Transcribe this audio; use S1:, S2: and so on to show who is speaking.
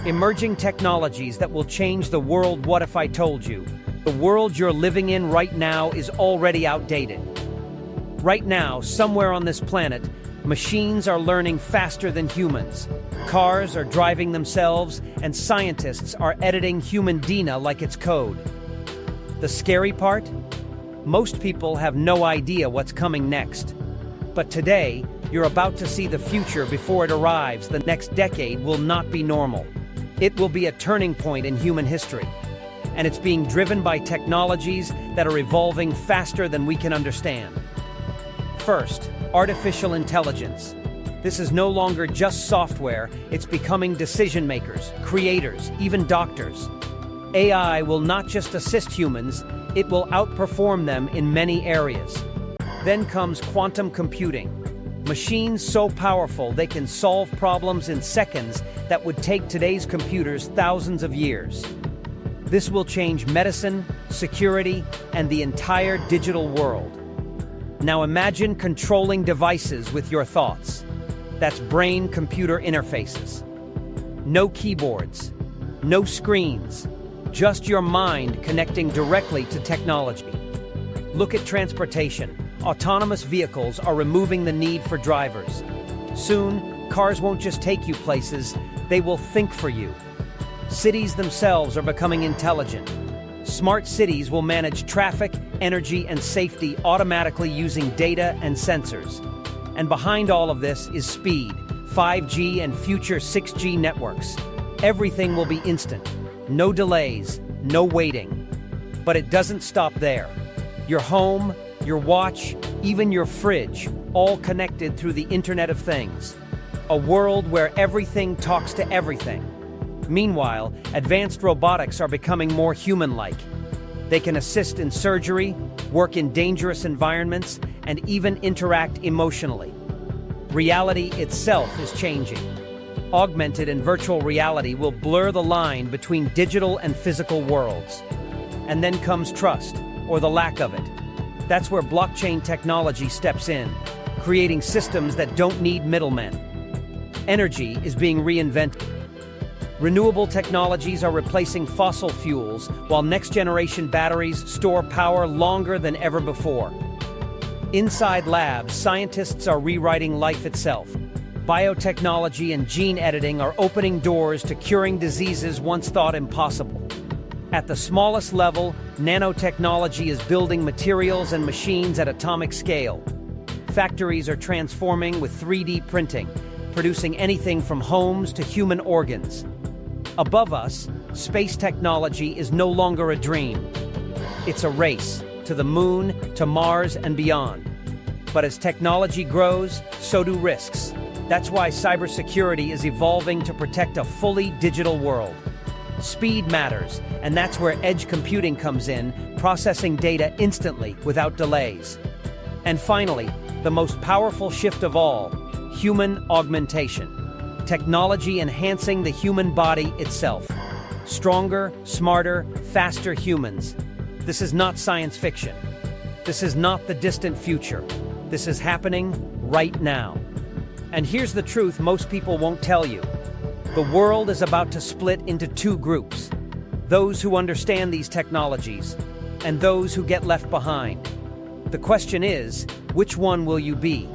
S1: Emerging technologies that will change the world. What if I told you? The world you're living in right now is already outdated. Right now, somewhere on this planet, machines are learning faster than humans. Cars are driving themselves, and scientists are editing human DNA like it's code. The scary part? Most people have no idea what's coming next. But today, you're about to see the future before it arrives. The next decade will not be normal. It will be a turning point in human history. And it's being driven by technologies that are evolving faster than we can understand. First, artificial intelligence. This is no longer just software, it's becoming decision makers, creators, even doctors. AI will not just assist humans, it will outperform them in many areas. Then comes quantum computing. Machines so powerful they can solve problems in seconds that would take today's computers thousands of years. This will change medicine, security, and the entire digital world. Now imagine controlling devices with your thoughts. That's brain-computer interfaces. No keyboards, no screens, just your mind connecting directly to technology. Look at transportation. Autonomous vehicles are removing the need for drivers. Soon, cars won't just take you places, they will think for you. Cities themselves are becoming intelligent. Smart cities will manage traffic, energy, and safety automatically using data and sensors. And behind all of this is speed, 5G and future 6G networks. Everything will be instant. No delays, no waiting. But it doesn't stop there. Your home, your watch, even your fridge, all connected through the Internet of Things. A world where everything talks to everything. Meanwhile, advanced robotics are becoming more human-like. They can assist in surgery, work in dangerous environments, and even interact emotionally. Reality itself is changing. Augmented and virtual reality will blur the line between digital and physical worlds. And then comes trust, or the lack of it. That's where blockchain technology steps in, creating systems that don't need middlemen. Energy is being reinvented. Renewable technologies are replacing fossil fuels, while next-generation batteries store power longer than ever before. Inside labs, scientists are rewriting life itself. Biotechnology and gene editing are opening doors to curing diseases once thought impossible. At the smallest level, nanotechnology is building materials and machines at atomic scale. Factories are transforming with 3D printing, producing anything from homes to human organs. Above us, space technology is no longer a dream. It's a race to the moon, to Mars, and beyond. But as technology grows, so do risks. That's why cybersecurity is evolving to protect a fully digital world. Speed matters, and that's where edge computing comes in, processing data instantly without delays. And finally, the most powerful shift of all, human augmentation. Technology enhancing the human body itself. Stronger, smarter, faster humans. This is not science fiction. This is not the distant future. This is happening right now. And here's the truth most people won't tell you. The world is about to split into two groups. Those who understand these technologies, and those who get left behind. The question is, which one will you be?